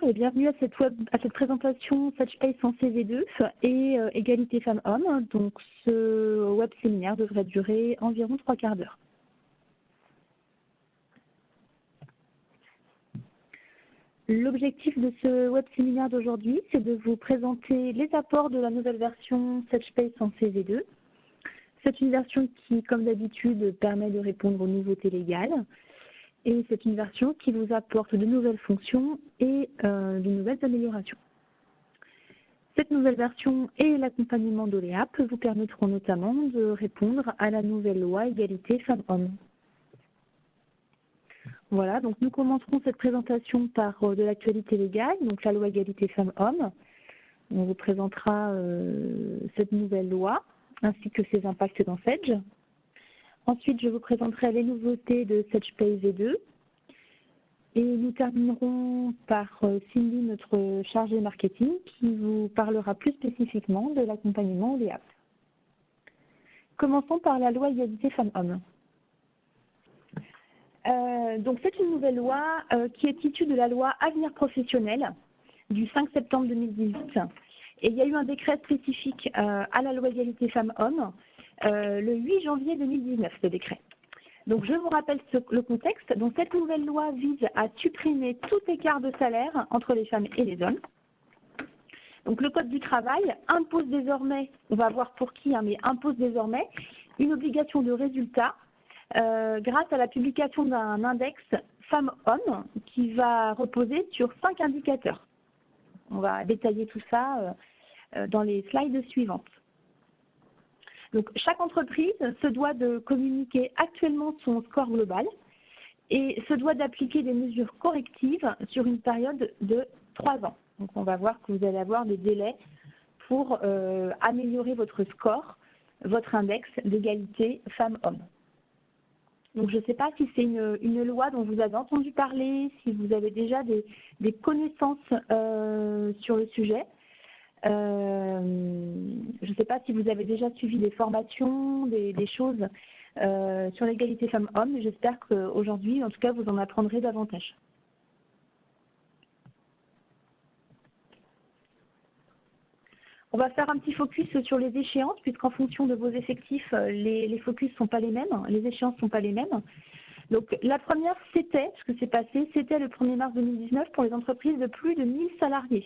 et bienvenue à cette présentation SageSpace en CV2 et égalité femmes-hommes. Donc ce web séminaire devrait durer environ 3/4 d'heure. L'objectif de ce web séminaire d'aujourd'hui, c'est de vous présenter les apports de la nouvelle version SageSpace en CV2. C'est une version qui, comme d'habitude, permet de répondre aux nouveautés légales. Et c'est une version qui vous apporte de nouvelles fonctions et de nouvelles améliorations. Cette nouvelle version et l'accompagnement d'Oléap vous permettront notamment de répondre à la nouvelle loi égalité femmes-hommes. Voilà, donc nous commencerons cette présentation par de l'actualité légale, donc la loi égalité femmes-hommes. On vous présentera cette nouvelle loi ainsi que ses impacts dans Sage. Ensuite, je vous présenterai les nouveautés de SageSpace V2. Et nous terminerons par Cindy, notre chargée marketing, qui vous parlera plus spécifiquement de l'accompagnement Oléap. Commençons par la loi égalité femmes-hommes. Donc c'est une nouvelle loi qui est issue de la loi Avenir professionnel du 5 septembre 2018. Et il y a eu un décret spécifique à la loi égalité femmes-hommes le 8 janvier 2019, ce décret. Donc je vous rappelle le contexte. Donc cette nouvelle loi vise à supprimer tout écart de salaire entre les femmes et les hommes. Donc le Code du travail impose désormais, on va voir pour qui, mais impose désormais une obligation de résultat grâce à la publication d'un index femmes-hommes qui va reposer sur 5 indicateurs. On va détailler tout ça dans les slides suivantes. Donc, chaque entreprise se doit de communiquer actuellement son score global et se doit d'appliquer des mesures correctives sur une période de 3 ans. Donc, on va voir que vous allez avoir des délais pour améliorer votre score, votre index d'égalité femmes-hommes. Donc, je ne sais pas si c'est une loi dont vous avez entendu parler, si vous avez déjà des connaissances sur le sujet. Je ne sais pas si vous avez déjà suivi des formations, des choses sur l'égalité femmes-hommes, mais j'espère qu'aujourd'hui, en tout cas, vous en apprendrez davantage. On va faire un petit focus sur les échéances, puisqu'en fonction de vos effectifs, les focus ne sont pas les mêmes, les échéances ne sont pas les mêmes. Donc la première, ce que c'est passé, c'était le 1er mars 2019 pour les entreprises de plus de 1000 salariés.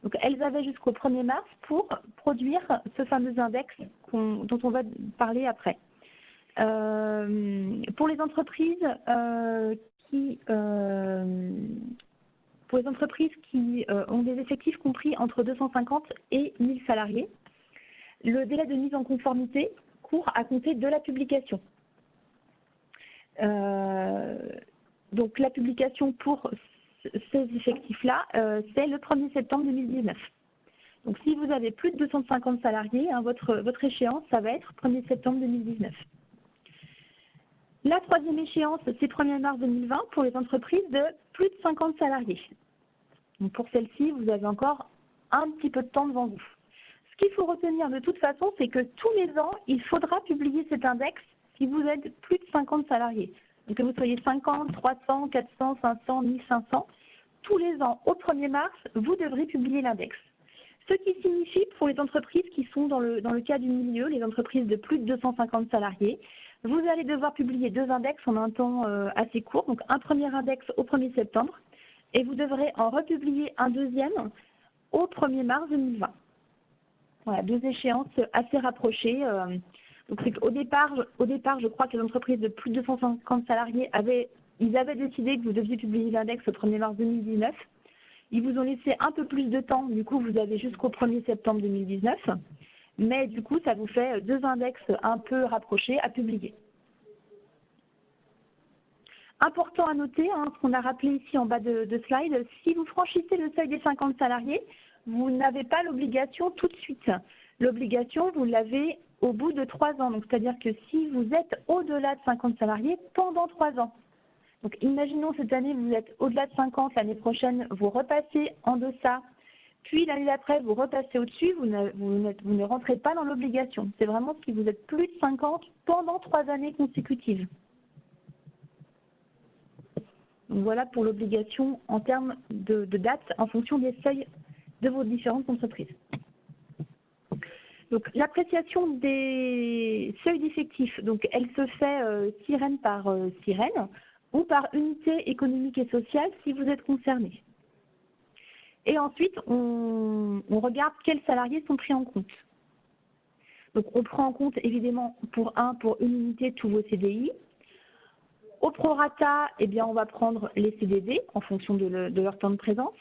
Donc, elles avaient jusqu'au 1er mars pour produire ce fameux index dont on va parler après. Pour les entreprises qui ont des effectifs compris entre 250 et 1000 salariés, le délai de mise en conformité court à compter de la publication. Donc, la publication pour ces effectifs-là, c'est le 1er septembre 2019. Donc, si vous avez plus de 250 salariés, votre échéance, ça va être 1er septembre 2019. La troisième échéance, c'est 1er mars 2020 pour les entreprises de plus de 50 salariés. Donc, pour celle-ci, vous avez encore un petit peu de temps devant vous. Ce qu'il faut retenir de toute façon, c'est que tous les ans, il faudra publier cet index si vous êtes plus de 50 salariés. Donc, que vous soyez 50, 300, 400, 500, 1500, tous les ans, au 1er mars, vous devrez publier l'index. Ce qui signifie pour les entreprises qui sont dans le cas du milieu, les entreprises de plus de 250 salariés, vous allez devoir publier 2 index en un temps assez court, donc un premier index au 1er septembre, et vous devrez en republier un deuxième au 1er mars 2020. Voilà, 2 échéances assez rapprochées. Donc, au départ, je crois que les entreprises de plus de 250 salariés avaient décidé que vous deviez publier l'index au 1er mars 2019. Ils vous ont laissé un peu plus de temps, du coup, vous avez jusqu'au 1er septembre 2019. Mais du coup, ça vous fait 2 index un peu rapprochés à publier. Important à noter, ce qu'on a rappelé ici en bas de slide, si vous franchissez le seuil des 50 salariés, vous n'avez pas l'obligation tout de suite. L'obligation, vous l'avez au bout de 3 ans. Donc, c'est-à-dire que si vous êtes au-delà de 50 salariés pendant 3 ans. Donc, imaginons cette année, vous êtes au-delà de 50, l'année prochaine, vous repassez en deçà, puis l'année d'après, vous repassez au-dessus, vous ne rentrez pas dans l'obligation. C'est vraiment si vous êtes plus de 50 pendant 3 années consécutives. Donc voilà pour l'obligation en termes de date en fonction des seuils de vos différentes entreprises. Donc l'appréciation des seuils d'effectifs, donc elle se fait sirène par sirène ou par unité économique et sociale si vous êtes concerné. Et ensuite, on regarde quels salariés sont pris en compte. Donc on prend en compte évidemment pour une unité tous vos CDI. Au prorata, eh bien, on va prendre les CDD en fonction de leur temps de présence,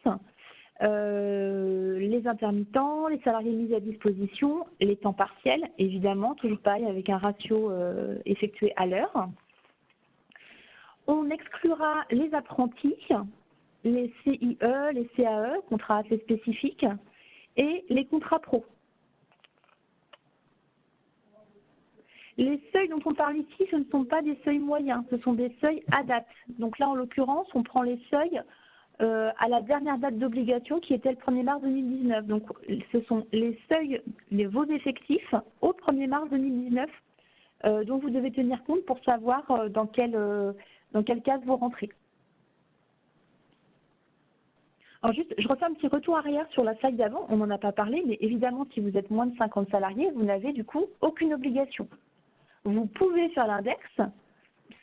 les intermittents, les salariés mis à disposition, les temps partiels, évidemment, toujours pareil avec un ratio effectué à l'heure. On exclura les apprentis, les CIE, les CAE, contrats assez spécifiques, et les contrats pro. Les seuils dont on parle ici, ce ne sont pas des seuils moyens, ce sont des seuils à date. Donc là, en l'occurrence, on prend les seuils à la dernière date d'obligation qui était le 1er mars 2019. Donc ce sont les seuils, vos effectifs au 1er mars 2019 dont vous devez tenir compte pour savoir dans quelle case vous rentrez. Alors juste, je refais un petit retour arrière sur la slide d'avant, on n'en a pas parlé, mais évidemment, si vous êtes moins de 50 salariés, vous n'avez du coup aucune obligation. Vous pouvez faire l'index,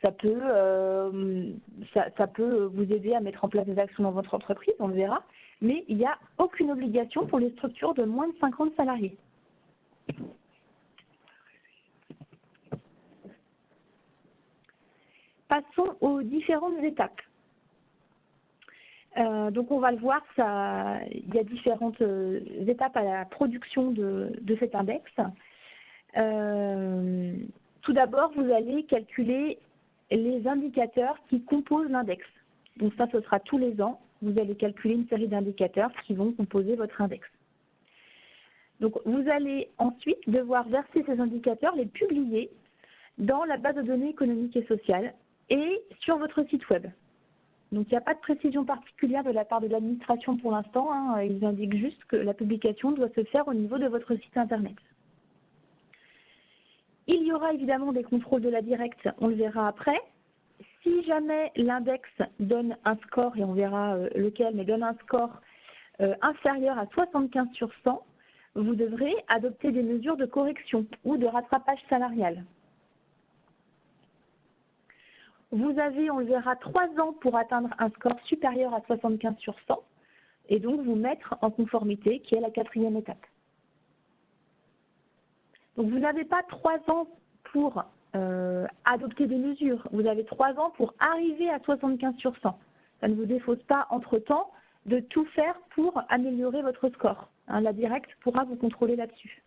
ça peut vous aider à mettre en place des actions dans votre entreprise, on le verra, mais il n'y a aucune obligation pour les structures de moins de 50 salariés. Passons aux différentes étapes. Donc on va le voir, il y a différentes étapes à la production de cet index. Tout d'abord, vous allez calculer les indicateurs qui composent l'index. Donc ça, ce sera tous les ans. Vous allez calculer une série d'indicateurs qui vont composer votre index. Donc vous allez ensuite devoir verser ces indicateurs, les publier dans la base de données économiques et sociales et sur votre site web. Donc il n'y a pas de précision particulière de la part de l'administration pour l'instant. Hein. Ils indiquent juste que la publication doit se faire au niveau de votre site internet. Il y aura évidemment des contrôles de la directe, on le verra après. Si jamais l'index donne un score, et on verra lequel, mais donne un score inférieur à 75 sur 100, vous devrez adopter des mesures de correction ou de rattrapage salarial. Vous avez, on le verra, 3 ans pour atteindre un score supérieur à 75 sur 100 et donc vous mettre en conformité, qui est la 4e étape. Donc vous n'avez pas 3 ans pour adopter des mesures, vous avez 3 ans pour arriver à 75 sur 100. Ça ne vous défausse pas entre-temps de tout faire pour améliorer votre score. Hein, la directe pourra vous contrôler là-dessus.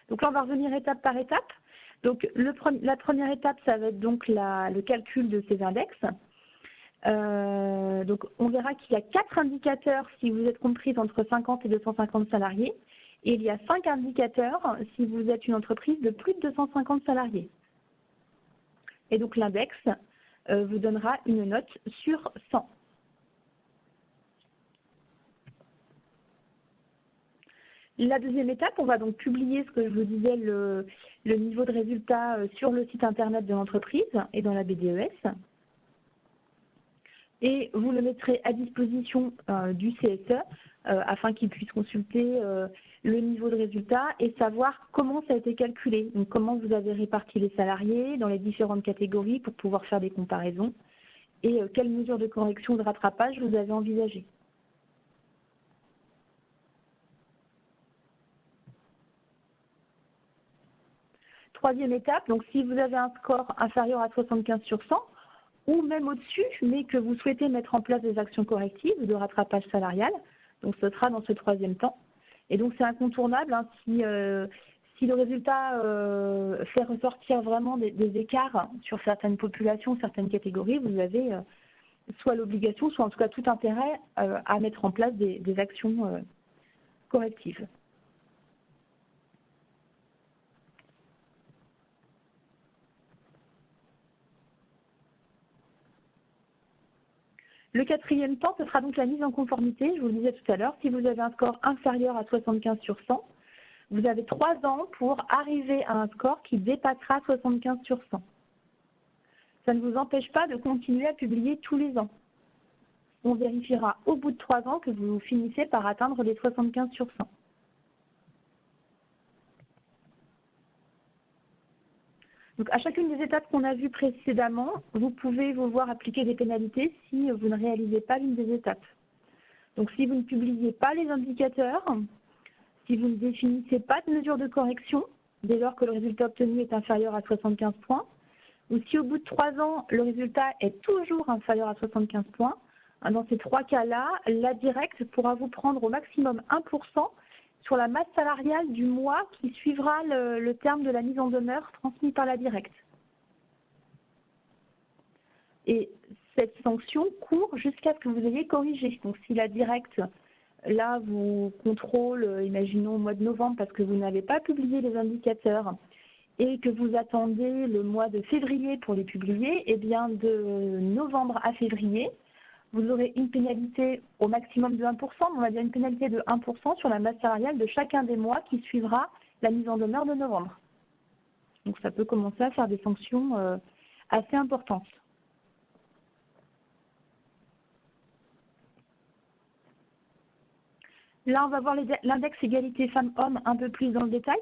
Donc là, on va revenir étape par étape. Donc la première étape, ça va être donc le calcul de ces index. Donc on verra qu'il y a 4 indicateurs si vous êtes comprise entre 50 et 250 salariés. Et il y a 5 indicateurs si vous êtes une entreprise de plus de 250 salariés. Et donc l'index vous donnera une note sur 100. La deuxième étape, on va donc publier ce que je vous disais, le niveau de résultat sur le site internet de l'entreprise et dans la BDES. Et vous le mettrez à disposition du CSE afin qu'il puisse consulter le niveau de résultat et savoir comment ça a été calculé. Donc comment vous avez réparti les salariés dans les différentes catégories pour pouvoir faire des comparaisons et quelles mesures de correction ou de rattrapage vous avez envisagées. Troisième étape, donc si vous avez un score inférieur à 75 sur 100, ou même au-dessus, mais que vous souhaitez mettre en place des actions correctives ou de rattrapage salarial, donc ce sera dans ce troisième temps. Et donc c'est incontournable, hein, si le résultat fait ressortir vraiment des écarts sur certaines populations, certaines catégories, vous avez soit l'obligation, soit en tout cas tout intérêt à mettre en place des actions correctives. Le quatrième temps, ce sera donc la mise en conformité, je vous le disais tout à l'heure. Si vous avez un score inférieur à 75 sur 100, Vous avez 3 ans pour arriver à un score qui dépassera 75 sur 100. Ça ne vous empêche pas de continuer à publier tous les ans. On vérifiera au bout de 3 ans que vous finissez par atteindre les 75 sur 100. Donc, à chacune des étapes qu'on a vues précédemment, vous pouvez vous voir appliquer des pénalités si vous ne réalisez pas l'une des étapes. Donc, si vous ne publiez pas les indicateurs, si vous ne définissez pas de mesure de correction, dès lors que le résultat obtenu est inférieur à 75 points, ou si au bout de 3 ans, le résultat est toujours inférieur à 75 points, dans ces 3 cas-là, la directe pourra vous prendre au maximum 1% sur la masse salariale du mois qui suivra le terme de la mise en demeure transmis par la directe. Et cette sanction court jusqu'à ce que vous ayez corrigé. Donc si la directe, là, vous contrôle, imaginons au mois de novembre, parce que vous n'avez pas publié les indicateurs, et que vous attendez le mois de février pour les publier, eh bien de novembre à février, vous aurez une pénalité au maximum de 1%, on va dire une pénalité de 1% sur la masse salariale de chacun des mois qui suivra la mise en demeure de novembre. Donc ça peut commencer à faire des sanctions assez importantes. Là, on va voir l'index égalité femmes-hommes un peu plus dans le détail,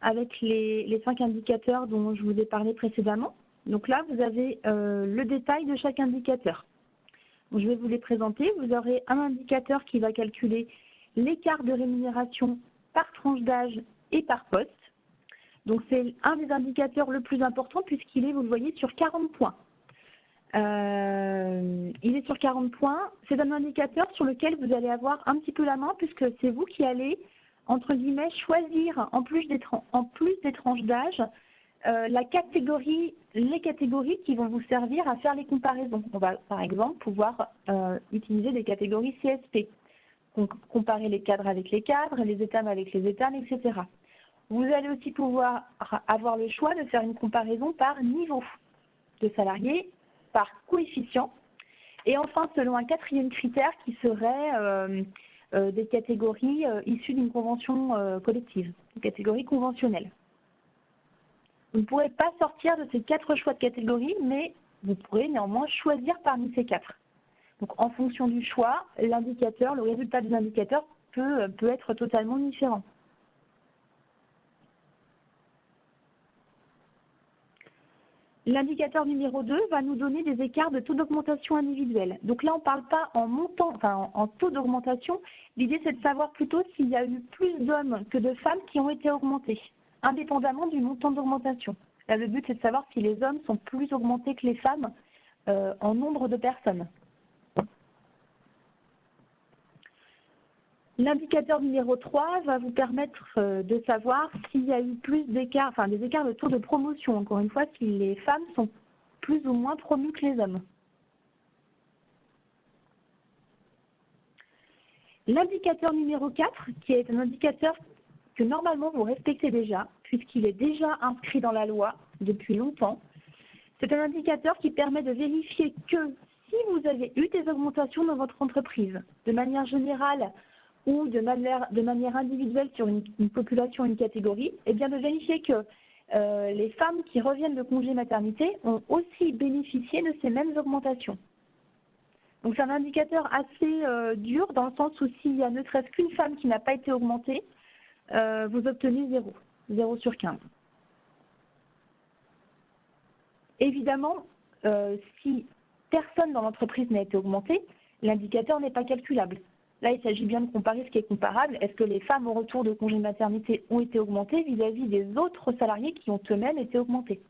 avec les 5 indicateurs dont je vous ai parlé précédemment. Donc là, vous avez le détail de chaque indicateur. Donc, je vais vous les présenter. Vous aurez un indicateur qui va calculer l'écart de rémunération par tranche d'âge et par poste. Donc c'est un des indicateurs le plus important puisqu'il est, vous le voyez, sur 40 points. Il est sur 40 points. C'est un indicateur sur lequel vous allez avoir un petit peu la main puisque c'est vous qui allez, entre guillemets, choisir, en plus des tranches d'âge, les catégories qui vont vous servir à faire les comparaisons. On va, par exemple, pouvoir utiliser des catégories CSP. Donc, comparer les cadres avec les cadres, les étames avec les étames, etc. Vous allez aussi pouvoir avoir le choix de faire une comparaison par niveau de salarié, par coefficient, et enfin selon un 4e critère qui serait des catégories issues d'une convention collective, une catégorie conventionnelle. Vous ne pourrez pas sortir de ces 4 choix de catégories, mais vous pourrez néanmoins choisir parmi ces 4. Donc en fonction du choix, l'indicateur, le résultat de l'indicateur peut être totalement différent. L'indicateur numéro 2 va nous donner des écarts de taux d'augmentation individuel. Donc là, on ne parle pas en montant, enfin en taux d'augmentation. L'idée, c'est de savoir plutôt s'il y a eu plus d'hommes que de femmes qui ont été augmentés, indépendamment du montant d'augmentation. Là, le but, c'est de savoir si les hommes sont plus augmentés que les femmes en nombre de personnes. L'indicateur numéro 3 va vous permettre de savoir s'il y a eu plus d'écarts, enfin des écarts de taux de promotion, encore une fois, si les femmes sont plus ou moins promues que les hommes. L'indicateur numéro 4, qui est un indicateur que normalement vous respectez déjà, puisqu'il est déjà inscrit dans la loi depuis longtemps, c'est un indicateur qui permet de vérifier que si vous avez eu des augmentations dans votre entreprise, de manière générale, ou de manière individuelle sur une population, une catégorie, et bien de vérifier que les femmes qui reviennent de congé maternité ont aussi bénéficié de ces mêmes augmentations. Donc c'est un indicateur assez dur dans le sens où s'il y a ne serait-ce qu'une femme qui n'a pas été augmentée, vous obtenez 0 sur 15. Évidemment, si personne dans l'entreprise n'a été augmenté, l'indicateur n'est pas calculable. Là, il s'agit bien de comparer ce qui est comparable. Est-ce que les femmes au retour de congé de maternité ont été augmentées vis-à-vis des autres salariés qui ont eux-mêmes été augmentés?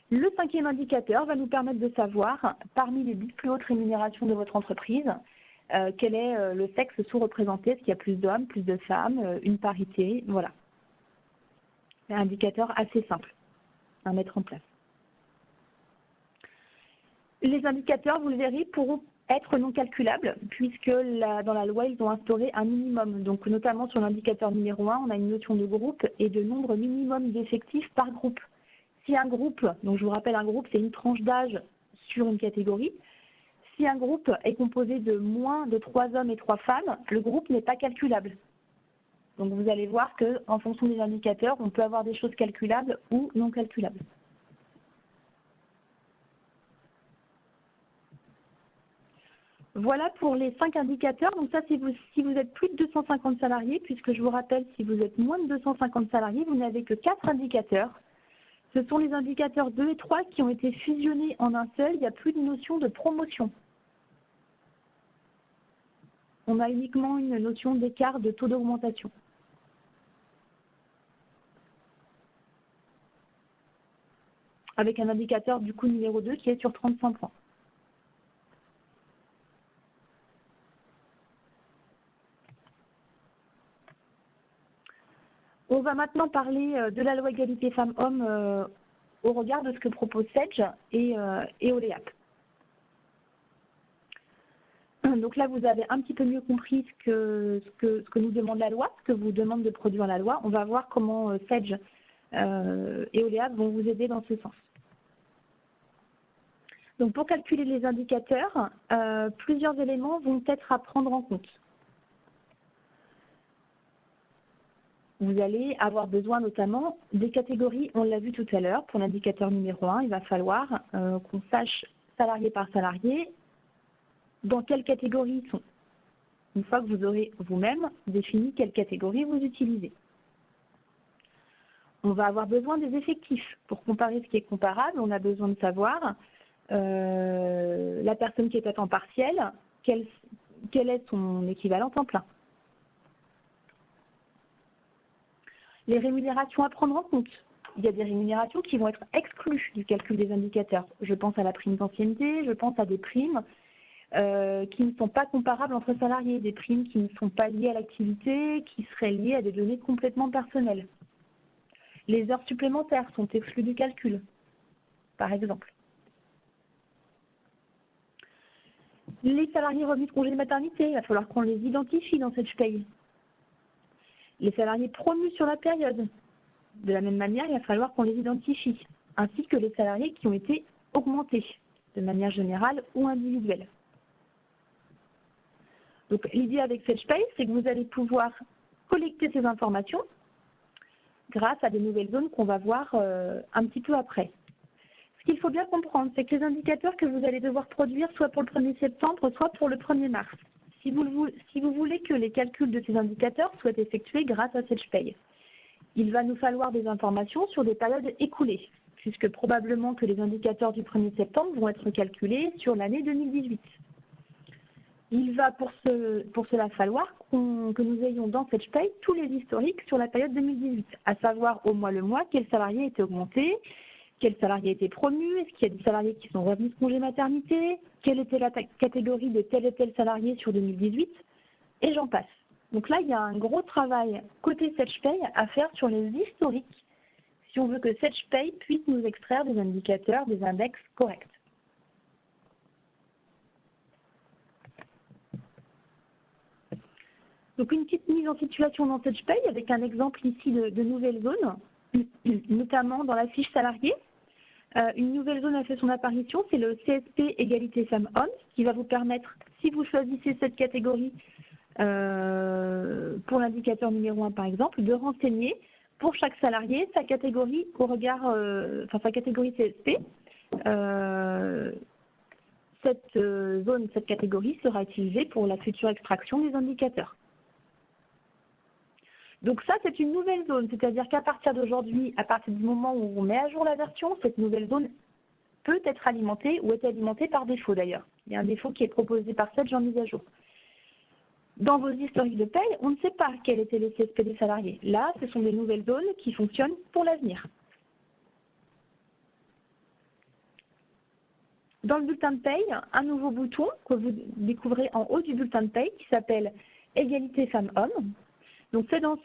Le 5e indicateur va nous permettre de savoir, parmi les 10 plus hautes rémunérations de votre entreprise, quel est le sexe sous-représenté, est-ce qu'il y a plus d'hommes, plus de femmes, une parité, voilà. C'est un indicateur assez simple à mettre en place. Les indicateurs, vous le verrez, pourront être non calculables puisque dans la loi, ils ont instauré un minimum. Donc, notamment sur l'indicateur numéro 1, on a une notion de groupe et de nombre minimum d'effectifs par groupe. Si un groupe, donc je vous rappelle, un groupe, c'est une tranche d'âge sur une catégorie. Si un groupe est composé de moins de 3 hommes et 3 femmes, le groupe n'est pas calculable. Donc vous allez voir qu'en fonction des indicateurs, on peut avoir des choses calculables ou non calculables. Voilà pour les 5 indicateurs. Donc ça, c'est si vous êtes plus de 250 salariés, puisque je vous rappelle, si vous êtes moins de 250 salariés, vous n'avez que 4 indicateurs. Ce sont les indicateurs 2 et 3 qui ont été fusionnés en un seul. Il n'y a plus de notion de promotion. On a uniquement une notion d'écart de taux d'augmentation. Avec un indicateur du coup numéro 2 qui est sur 35 points. On va maintenant parler de la loi égalité femmes-hommes au regard de ce que propose Sedge et OLEAP. Donc là, vous avez un petit peu mieux compris ce que nous demande la loi, ce que vous demande de produire la loi. On va voir comment Sedge et OLEAP vont vous aider dans ce sens. Donc pour calculer les indicateurs, plusieurs éléments vont être à prendre en compte. Vous allez avoir besoin notamment des catégories, on l'a vu tout à l'heure, pour l'indicateur numéro 1, il va falloir qu'on sache salarié par salarié dans quelle catégorie ils sont. Une fois que vous aurez vous-même défini quelle catégorie vous utilisez. On va avoir besoin des effectifs. Pour comparer ce qui est comparable, on a besoin de savoir la personne qui est à temps partiel, quel est son équivalent temps plein. Les rémunérations à prendre en compte. Il y a des rémunérations qui vont être exclues du calcul des indicateurs. Je pense à la prime d'ancienneté, je pense à des primes qui ne sont pas comparables entre salariés, des primes qui ne sont pas liées à l'activité, qui seraient liées à des données complètement personnelles. Les heures supplémentaires sont exclues du calcul, par exemple. Les salariés revenus de congé de maternité, il va falloir qu'on les identifie dans cette paye. Les salariés promus sur la période, de la même manière, il va falloir qu'on les identifie, ainsi que les salariés qui ont été augmentés, de manière générale ou individuelle. Donc l'idée avec SedgePay, c'est que vous allez pouvoir collecter ces informations grâce à des nouvelles zones qu'on va voir un petit peu après. Ce qu'il faut bien comprendre, c'est que les indicateurs que vous allez devoir produire, soit pour le 1er septembre, soit pour le 1er mars, si vous voulez que les calculs de ces indicateurs soient effectués grâce à SedgePay, il va nous falloir des informations sur des périodes écoulées, puisque probablement que les indicateurs du 1er septembre vont être calculés sur l'année 2018. Il va pour cela falloir que nous ayons dans SedgePay tous les historiques sur la période 2018, à savoir au mois le mois quel salarié a été augmenté, quel salarié a été promu, est-ce qu'il y a des salariés qui sont revenus de congé maternité, quelle était la catégorie de tel et tel salarié sur 2018, et j'en passe. Donc là, il y a un gros travail côté SedgePay à faire sur les historiques, si on veut que SedgePay puisse nous extraire des indicateurs, des index corrects. Donc une petite mise en situation dans SedgePay avec un exemple ici de nouvelles zones, notamment dans la fiche salarié. Une nouvelle zone a fait son apparition, c'est le CSP égalité femmes-hommes, qui va vous permettre, si vous choisissez cette catégorie pour l'indicateur numéro 1 par exemple, de renseigner pour chaque salarié sa catégorie au regard, sa catégorie CSP. Cette catégorie sera utilisée pour la future extraction des indicateurs. Donc ça, c'est une nouvelle zone, c'est-à-dire qu'à partir d'aujourd'hui, à partir du moment où on met à jour la version, cette nouvelle zone peut être alimentée ou est alimentée par défaut d'ailleurs. Il y a un défaut qui est proposé par Sedge en mise à jour. Dans vos historiques de paye, on ne sait pas quel était le CSP des salariés. Là, ce sont des nouvelles zones qui fonctionnent pour l'avenir. Dans le bulletin de paye, un nouveau bouton que vous découvrez en haut du bulletin de paye qui s'appelle Égalité femmes-hommes. Donc c'est dans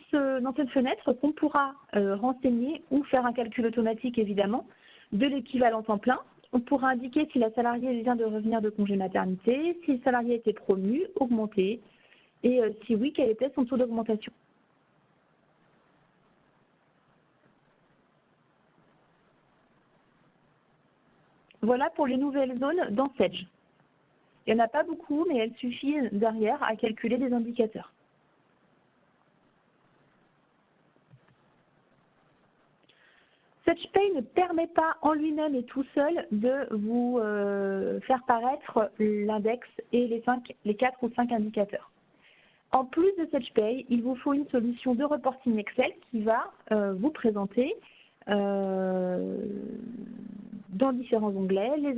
cette fenêtre qu'on pourra renseigner ou faire un calcul automatique évidemment de l'équivalent temps plein. On pourra indiquer si la salariée vient de revenir de congé maternité, si le salarié a été promu, augmenté, et si oui, quel était son taux d'augmentation. Voilà pour les nouvelles zones dans Sedge. Il n'y en a pas beaucoup, mais elles suffisent derrière à calculer des indicateurs. SetchPay ne permet pas en lui-même et tout seul de vous faire paraître l'index et les 4 ou 5 indicateurs. En plus de SetchPay, il vous faut une solution de reporting Excel qui va vous présenter dans différents onglets les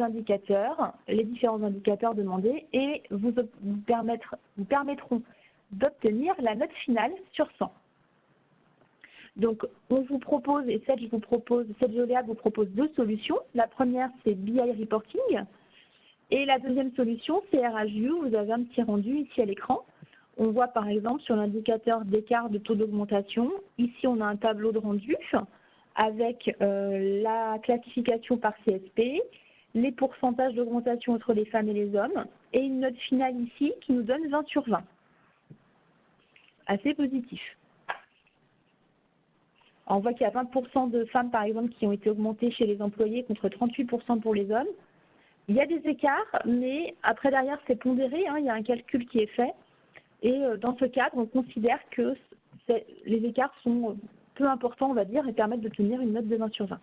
différents indicateurs demandés et vous permettront d'obtenir la note finale sur 100. Donc, on vous propose, et SedgeOLEA vous propose deux solutions. La première, c'est BI Reporting. Et la deuxième solution, c'est RHView. Vous avez un petit rendu ici à l'écran. On voit par exemple sur l'indicateur d'écart de taux d'augmentation. Ici, on a un tableau de rendu avec la classification par CSP, les pourcentages d'augmentation entre les femmes et les hommes, et une note finale ici qui nous donne 20 sur 20. Assez positif. On voit qu'il y a 20% de femmes, par exemple, qui ont été augmentées chez les employés contre 38% pour les hommes. Il y a des écarts, mais après, derrière, c'est pondéré, hein, il y a un calcul qui est fait. Et dans ce cadre, on considère que les écarts sont peu importants, on va dire, et permettent d'obtenir une note de 20 sur 20.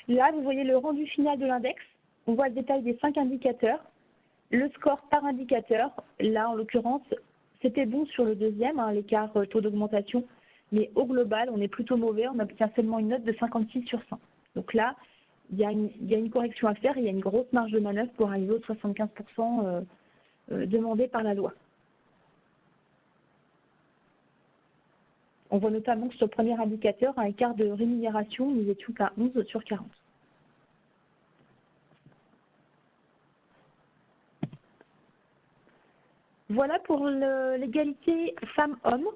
Là, vous voyez le rendu final de l'index. On voit le détail des 5 indicateurs, le score par indicateur. Là, en l'occurrence, c'était bon sur le deuxième, hein, l'écart taux d'augmentation. Mais au global, on est plutôt mauvais, on obtient seulement une note de 56 sur 100. Donc là, il y a une correction à faire et il y a une grosse marge de manœuvre pour arriver aux 75% demandés par la loi. On voit notamment que sur le premier indicateur, un écart de rémunération, nous étions qu'à 11 sur 40. Voilà pour l'égalité femmes-hommes.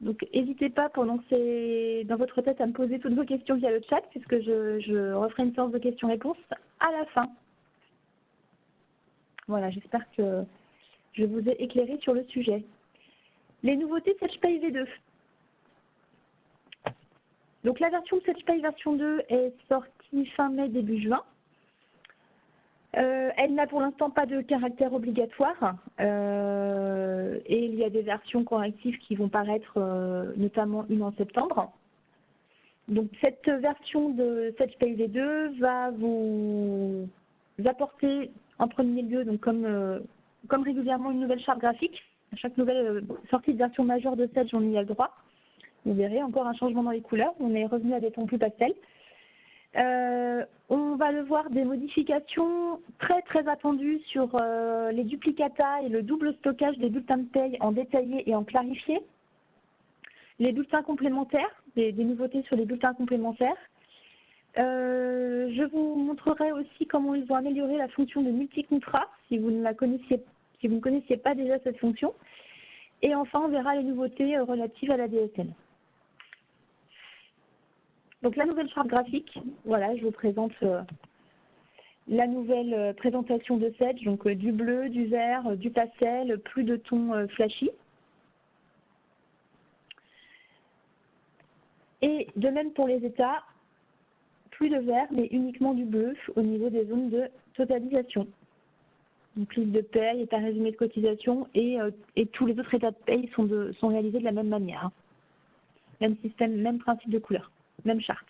Donc, n'hésitez pas dans votre tête à me poser toutes vos questions via le chat, puisque je referai une séance de questions-réponses à la fin. Voilà, j'espère que je vous ai éclairé sur le sujet. Les nouveautés SetchPay V2. Donc, la version de SetchPay version 2 est sortie fin mai, début juin. Elle n'a pour l'instant pas de caractère obligatoire et il y a des versions correctives qui vont paraître, notamment une en septembre. Donc cette version de SetchPay V2 va vous apporter en premier lieu, donc comme régulièrement, une nouvelle charte graphique. À chaque nouvelle sortie de version majeure de Sedge, on y a le droit. Vous verrez, encore un changement dans les couleurs. On est revenu à des tons plus pastels. On va le voir, des modifications très attendues sur les duplicata et le double stockage des bulletins de paye en détaillé et en clarifié. Les bulletins complémentaires, des nouveautés sur les bulletins complémentaires. Je vous montrerai aussi comment ils ont amélioré la fonction de multi-contrat, si vous ne connaissiez pas déjà cette fonction. Et enfin, on verra les nouveautés relatives à la DSN. Donc la nouvelle charte graphique, voilà, je vous présente la nouvelle présentation de Sedge, donc du bleu, du vert, du pastel, plus de tons flashy. Et de même pour les états, plus de vert, mais uniquement du bleu au niveau des zones de totalisation. Donc liste de paye, état résumé de cotisation et tous les autres états de paye sont réalisés de la même manière. Hein. Même système, même principe de couleur. Même charte.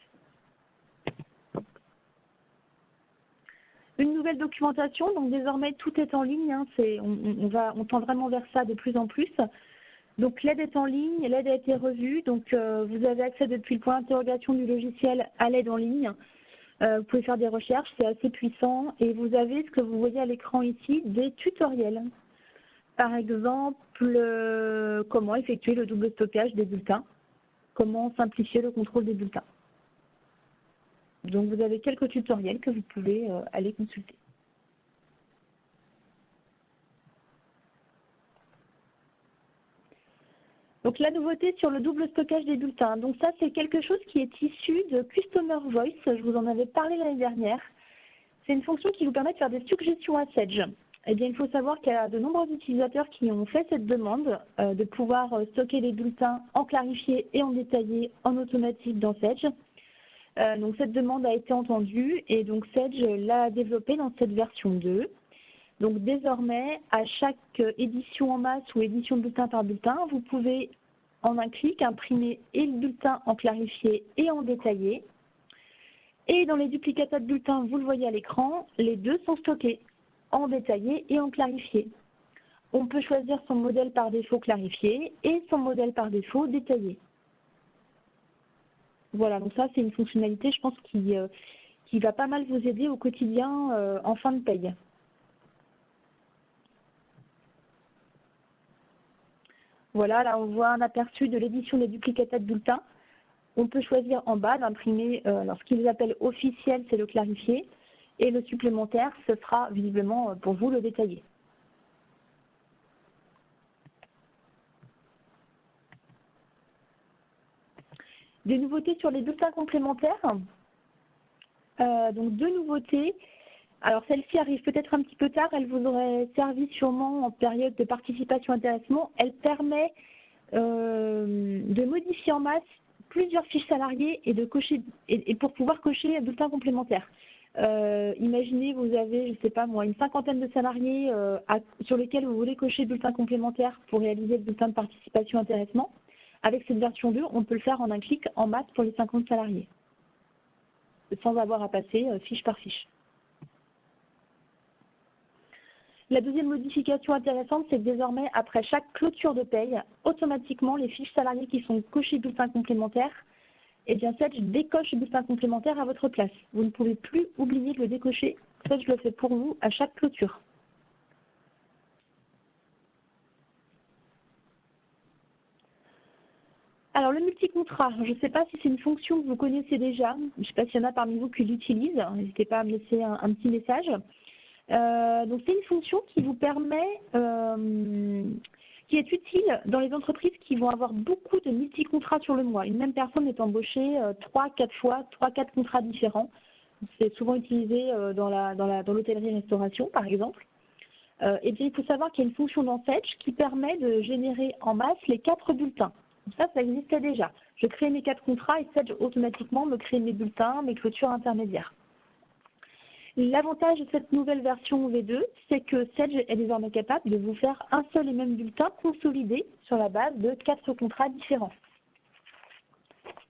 Une nouvelle documentation, donc désormais tout est en ligne, hein, on tend vraiment vers ça de plus en plus. Donc l'aide est en ligne, l'aide a été revue, donc vous avez accès depuis le point d'interrogation du logiciel à l'aide en ligne. Vous pouvez faire des recherches, c'est assez puissant et vous avez ce que vous voyez à l'écran ici, des tutoriels. Par exemple, comment effectuer le double stockage des bulletins. Comment simplifier le contrôle des bulletins. Donc vous avez quelques tutoriels que vous pouvez aller consulter. Donc la nouveauté sur le double stockage des bulletins. Donc ça c'est quelque chose qui est issu de Customer Voice, je vous en avais parlé l'année dernière. C'est une fonction qui vous permet de faire des suggestions à Sedge. Eh bien, il faut savoir qu'il y a de nombreux utilisateurs qui ont fait cette demande de pouvoir stocker les bulletins en clarifié et en détaillé en automatique dans Sedge. Donc cette demande a été entendue et donc Sedge l'a développée dans cette version 2. Donc désormais, à chaque édition en masse ou édition bulletin par bulletin, vous pouvez en un clic imprimer et le bulletin en clarifié et en détaillé. Et dans les duplicata de bulletins, vous le voyez à l'écran, les deux sont stockés en détaillé et en clarifié. On peut choisir son modèle par défaut clarifié et son modèle par défaut détaillé. Voilà, donc ça c'est une fonctionnalité, je pense, qui va pas mal vous aider au quotidien en fin de paye. Voilà, là on voit un aperçu de l'édition des duplicata de bulletins. On peut choisir en bas d'imprimer, alors ce qu'ils appellent officiel, c'est le clarifié, et le supplémentaire, ce sera visiblement pour vous le détaillé. Des nouveautés sur les bulletins complémentaires. Donc deux nouveautés. Alors celle-ci arrive peut-être un petit peu tard, elle vous aurait servi sûrement en période de participation-intéressement. Elle permet de modifier en masse plusieurs fiches salariées et, de cocher, et pour pouvoir cocher un bulletin complémentaire. Imaginez, vous avez, je ne sais pas moi, une cinquantaine de salariés sur lesquels vous voulez cocher bulletin complémentaire pour réaliser le bulletin de participation-intéressement. Avec cette version 2, on peut le faire en un clic en masse pour les 50 salariés, sans avoir à passer fiche par fiche. La deuxième modification intéressante, c'est que désormais, après chaque clôture de paye, automatiquement, les fiches salariés qui sont cochées bulletin complémentaire, eh bien, Sedge décoche le bulletin complémentaire à votre place. Vous ne pouvez plus oublier de le décocher. Sedge le fait pour vous à chaque clôture. Alors, le multi-contrat, je ne sais pas si c'est une fonction que vous connaissez déjà. Je ne sais pas s'il y en a parmi vous qui l'utilisent. N'hésitez pas à me laisser un petit message. Donc, c'est une fonction qui vous permet, qui est utile dans les entreprises qui vont avoir beaucoup de multi-contrats sur le mois. Une même personne est embauchée 3-4 fois, 3-4 contrats différents. C'est souvent utilisé dans l'hôtellerie-restauration, par exemple. Et bien, il faut savoir qu'il y a une fonction dans Sedge qui permet de générer en masse les 4 bulletins. Ça existait déjà. Je crée mes 4 contrats et Sedge automatiquement me crée mes bulletins, mes clôtures intermédiaires. L'avantage de cette nouvelle version V2, c'est que Sedge est désormais capable de vous faire un seul et même bulletin consolidé sur la base de 4 contrats différents.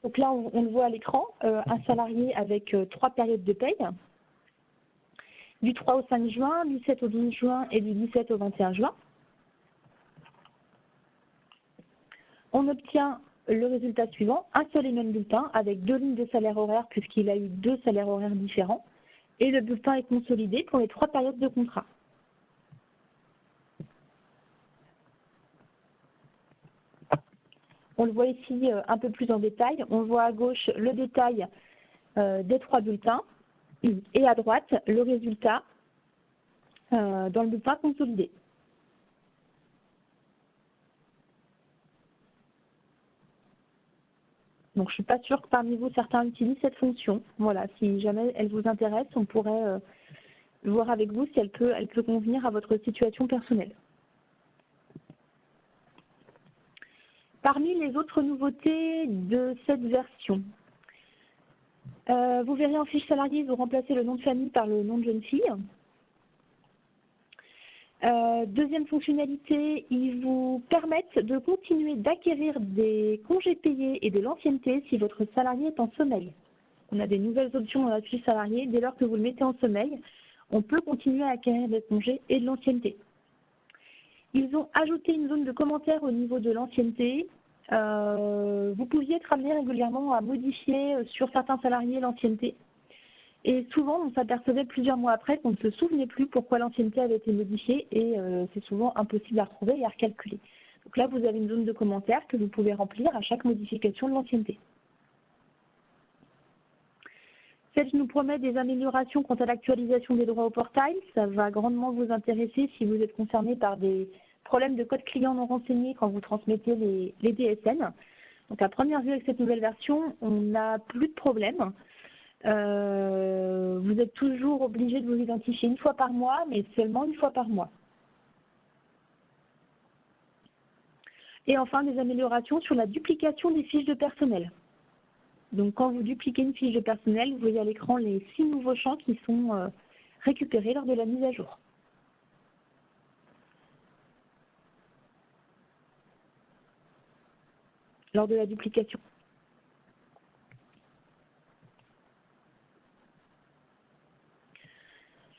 Donc là, on le voit à l'écran, un salarié avec 3 périodes de paye, du 3 au 5 juin, du 7 au 12 juin et du 17 au 21 juin. On obtient le résultat suivant, un seul et même bulletin avec 2 lignes de salaire horaire puisqu'il a eu 2 salaires horaires différents. Et le bulletin est consolidé pour les 3 périodes de contrat. On le voit ici un peu plus en détail. On voit à gauche le détail des 3 bulletins et à droite le résultat dans le bulletin consolidé. Donc je ne suis pas sûre que parmi vous certains utilisent cette fonction. Voilà, si jamais elle vous intéresse, on pourrait voir avec vous si elle peut convenir à votre situation personnelle. Parmi les autres nouveautés de cette version, vous verrez en fiche salariée, vous remplacez le nom de famille par le nom de jeune fille. Deuxième fonctionnalité, ils vous permettent de continuer d'acquérir des congés payés et de l'ancienneté si votre salarié est en sommeil. On a des nouvelles options dans la fiche salariée. Dès lors que vous le mettez en sommeil, on peut continuer à acquérir des congés et de l'ancienneté. Ils ont ajouté une zone de commentaires au niveau de l'ancienneté. Vous pouviez être amené régulièrement à modifier sur certains salariés l'ancienneté. Et souvent, on s'apercevait plusieurs mois après qu'on ne se souvenait plus pourquoi l'ancienneté avait été modifiée et c'est souvent impossible à retrouver et à recalculer. Donc là, vous avez une zone de commentaires que vous pouvez remplir à chaque modification de l'ancienneté. Sedge nous promet des améliorations quant à l'actualisation des droits au portail. Ça va grandement vous intéresser si vous êtes concerné par des problèmes de code client non renseigné quand vous transmettez les DSN. Donc à première vue, avec cette nouvelle version, on n'a plus de problème. Vous êtes toujours obligé de vous identifier une fois par mois, mais seulement une fois par mois. Et enfin, des améliorations sur la duplication des fiches de personnel. Donc quand vous dupliquez une fiche de personnel, vous voyez à l'écran les 6 nouveaux champs qui sont récupérés lors de la mise à jour. Lors de la duplication.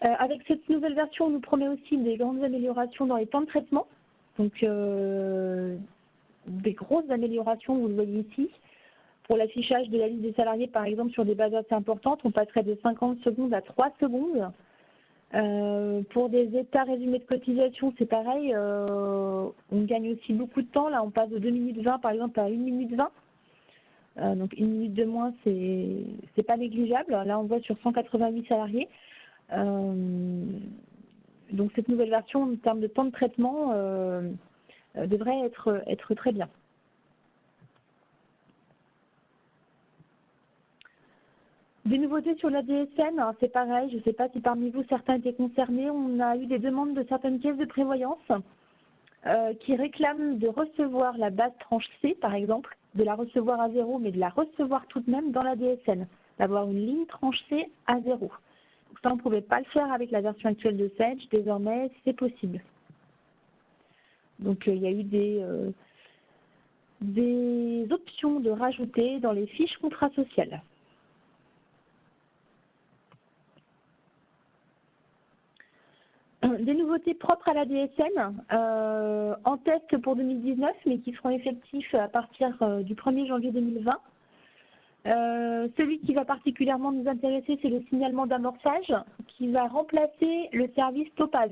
Avec cette nouvelle version, on nous promet aussi des grandes améliorations dans les temps de traitement. Donc, des grosses améliorations, vous le voyez ici. Pour l'affichage de la liste des salariés, par exemple, sur des bases assez importantes, on passerait de 50 secondes à 3 secondes. Pour des états résumés de cotisation, c'est pareil. On gagne aussi beaucoup de temps. Là, on passe de 2 minutes 20, par exemple, à 1 minute 20. Donc, 1 minute de moins, c'est pas négligeable. Là, on voit sur 188 salariés. Donc cette nouvelle version en termes de temps de traitement devrait être très bien. Des nouveautés sur la DSN, c'est pareil, je ne sais pas si parmi vous certains étaient concernés, on a eu des demandes de certaines caisses de prévoyance qui réclament de recevoir la base tranche C par exemple, de la recevoir à 0 mais de la recevoir tout de même dans la DSN, d'avoir une ligne tranche C à 0. Ça, on ne pouvait pas le faire avec la version actuelle de Sedge. Désormais, c'est possible. Donc, il y a eu des options de rajouter dans les fiches contrat social. Des nouveautés propres à la DSN, en test pour 2019, mais qui seront effectifs à partir du 1er janvier 2020. Celui qui va particulièrement nous intéresser, c'est le signalement d'amorçage qui va remplacer le service Topaz.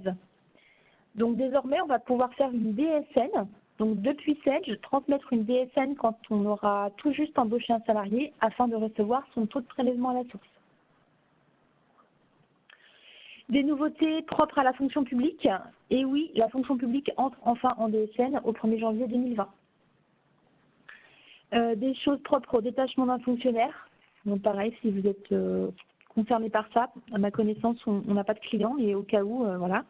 Donc désormais, on va pouvoir faire une DSN, donc depuis Sedge, transmettre une DSN quand on aura tout juste embauché un salarié afin de recevoir son taux de prélèvement à la source. Des nouveautés propres à la fonction publique, et oui, la fonction publique entre enfin en DSN au 1er janvier 2020. Des choses propres au détachement d'un fonctionnaire. Donc pareil, si vous êtes concerné par ça, à ma connaissance, on n'a pas de client, mais au cas où, voilà.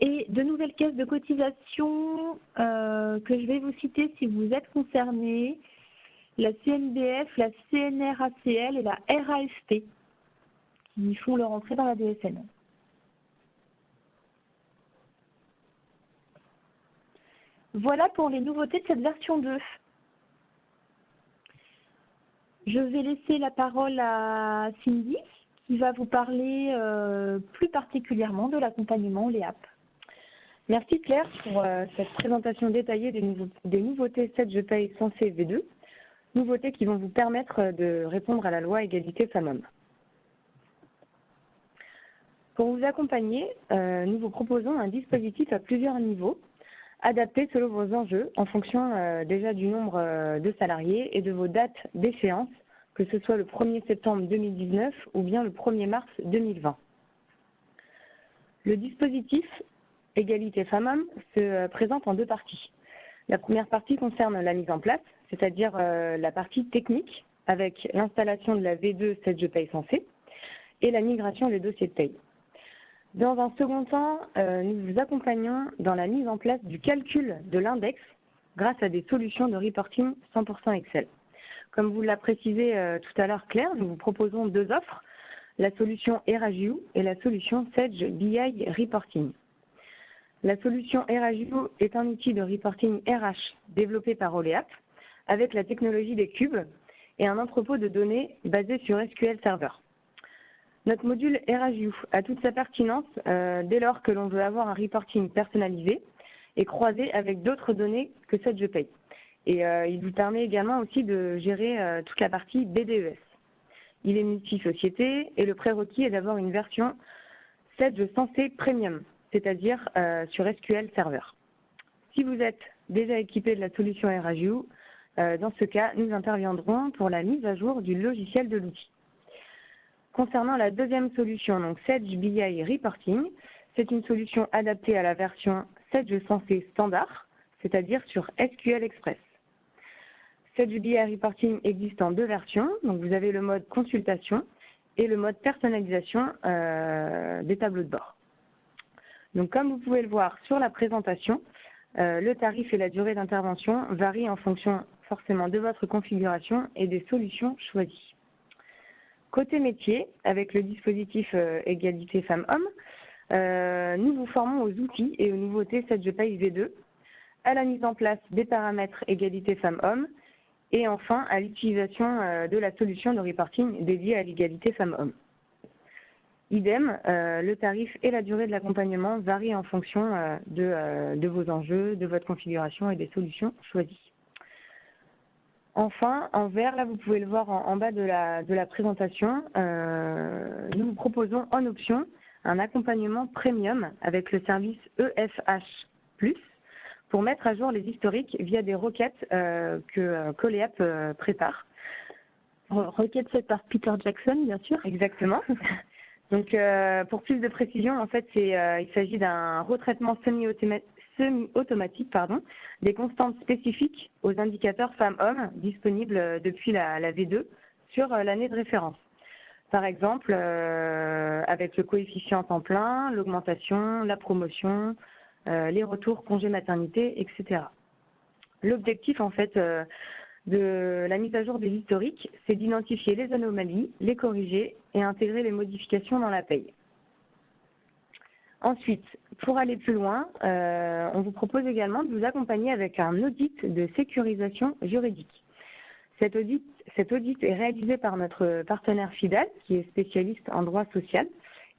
Et de nouvelles caisses de cotisation que je vais vous citer si vous êtes concerné, la CNBF, la CNRACL et la RAFP, qui font leur entrée dans la DSN. Voilà pour les nouveautés de cette version 2. Je vais laisser la parole à Cindy, qui va vous parler plus particulièrement de l'accompagnement LEAP. Merci Claire pour cette présentation détaillée des nouveautés Sedge Pay Sensé V2, nouveautés qui vont vous permettre de répondre à la loi égalité femmes-hommes. Pour vous accompagner, nous vous proposons un dispositif à plusieurs niveaux, adapté selon vos enjeux en fonction déjà du nombre de salariés et de vos dates d'échéance, que ce soit le 1er septembre 2019 ou bien le 1er mars 2020. Le dispositif Égalité femmes-hommes se présente en deux parties. La première partie concerne la mise en place, c'est-à-dire la partie technique avec l'installation de la V2 Sedge Pay Sensé et la migration des dossiers de paye. Dans un second temps, nous vous accompagnons dans la mise en place du calcul de l'index grâce à des solutions de reporting 100% Excel. Comme vous l'a précisé tout à l'heure Claire, nous vous proposons deux offres, la solution RHU et la solution Sedge BI Reporting. La solution RHU est un outil de reporting RH développé par Oleap avec la technologie des cubes et un entrepôt de données basé sur SQL Server. Notre module RHU a toute sa pertinence dès lors que l'on veut avoir un reporting personnalisé et croisé avec d'autres données que Sedge Pay. Et il vous permet également aussi de gérer toute la partie BDES. Il est multi-société et le prérequis est d'avoir une version Sedge Sensé Premium, c'est-à-dire sur SQL Server. Si vous êtes déjà équipé de la solution RHU, dans ce cas, nous interviendrons pour la mise à jour du logiciel de l'outil. Concernant la deuxième solution, donc Sedge BI Reporting, c'est une solution adaptée à la version Sedge Sensé standard, c'est-à-dire sur SQL Express. Sedge BI Reporting existe en deux versions, donc vous avez le mode consultation et le mode personnalisation des tableaux de bord. Donc comme vous pouvez le voir sur la présentation, le tarif et la durée d'intervention varient en fonction forcément de votre configuration et des solutions choisies. Côté métier, avec le dispositif égalité femmes-hommes, nous vous formons aux outils et aux nouveautés SagePace V2, à la mise en place des paramètres égalité femmes-hommes et enfin à l'utilisation de la solution de reporting dédiée à l'égalité femmes-hommes. Idem, le tarif et la durée de l'accompagnement varient en fonction de vos enjeux, de votre configuration et des solutions choisies. Enfin, en vert, là vous pouvez le voir en bas de la présentation, nous vous proposons en option un accompagnement premium avec le service EFH+, pour mettre à jour les historiques via des requêtes que Coléap prépare. Requête faite par Peter Jackson, bien sûr. Exactement. Donc, pour plus de précision, en fait, il s'agit d'un retraitement semi-automatique des constantes spécifiques aux indicateurs femmes-hommes disponibles depuis la V2 sur l'année de référence. Par exemple, avec le coefficient temps plein, l'augmentation, la promotion, les retours congé maternité, etc. L'objectif, en fait, de la mise à jour des historiques, c'est d'identifier les anomalies, les corriger et intégrer les modifications dans la paye. Ensuite, pour aller plus loin, on vous propose également de vous accompagner avec un audit de sécurisation juridique. Cet audit est réalisé par notre partenaire FIDAL, qui est spécialiste en droit social,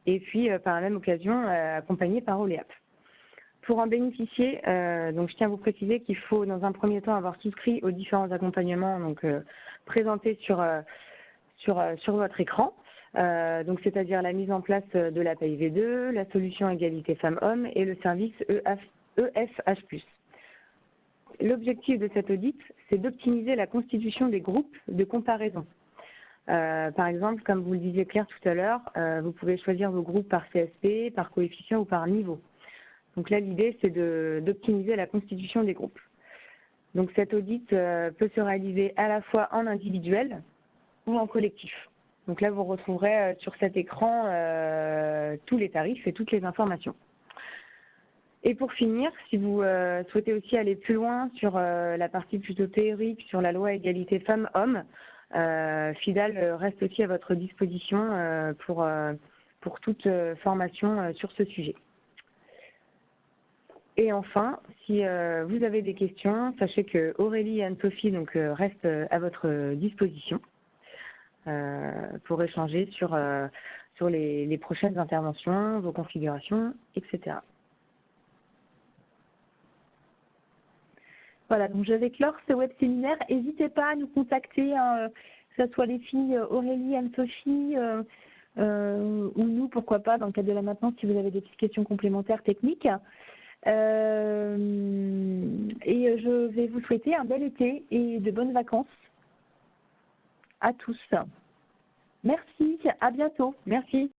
et puis par la même occasion accompagné par Oléap. Pour en bénéficier, donc je tiens à vous préciser qu'il faut dans un premier temps avoir souscrit aux différents accompagnements présentés sur votre écran, donc c'est-à-dire la mise en place de la paye V2, la solution égalité femmes-hommes et le service EFH+. L'objectif de cet audit, c'est d'optimiser la constitution des groupes de comparaison. Par exemple, comme vous le disiez Claire tout à l'heure, vous pouvez choisir vos groupes par CSP, par coefficient ou par niveau. Donc là, l'idée, c'est d'optimiser la constitution des groupes. Donc cet audit peut se réaliser à la fois en individuel ou en collectif. Donc là, vous retrouverez sur cet écran tous les tarifs et toutes les informations. Et pour finir, si vous souhaitez aussi aller plus loin sur la partie plutôt théorique, sur la loi égalité femmes-hommes, FIDAL reste aussi à votre disposition pour toute formation sur ce sujet. Et enfin, si vous avez des questions, sachez que Aurélie et Anne-Sophie restent à votre disposition pour échanger sur les prochaines interventions, vos configurations, etc. Voilà, donc je vais clore ce web séminaire. N'hésitez pas à nous contacter, que ce soit les filles Aurélie, Anne-Sophie ou nous, pourquoi pas, dans le cadre de la maintenance, si vous avez des petites questions complémentaires techniques. Et je vais vous souhaiter un bel été et de bonnes vacances à tous. Merci, à bientôt. Merci.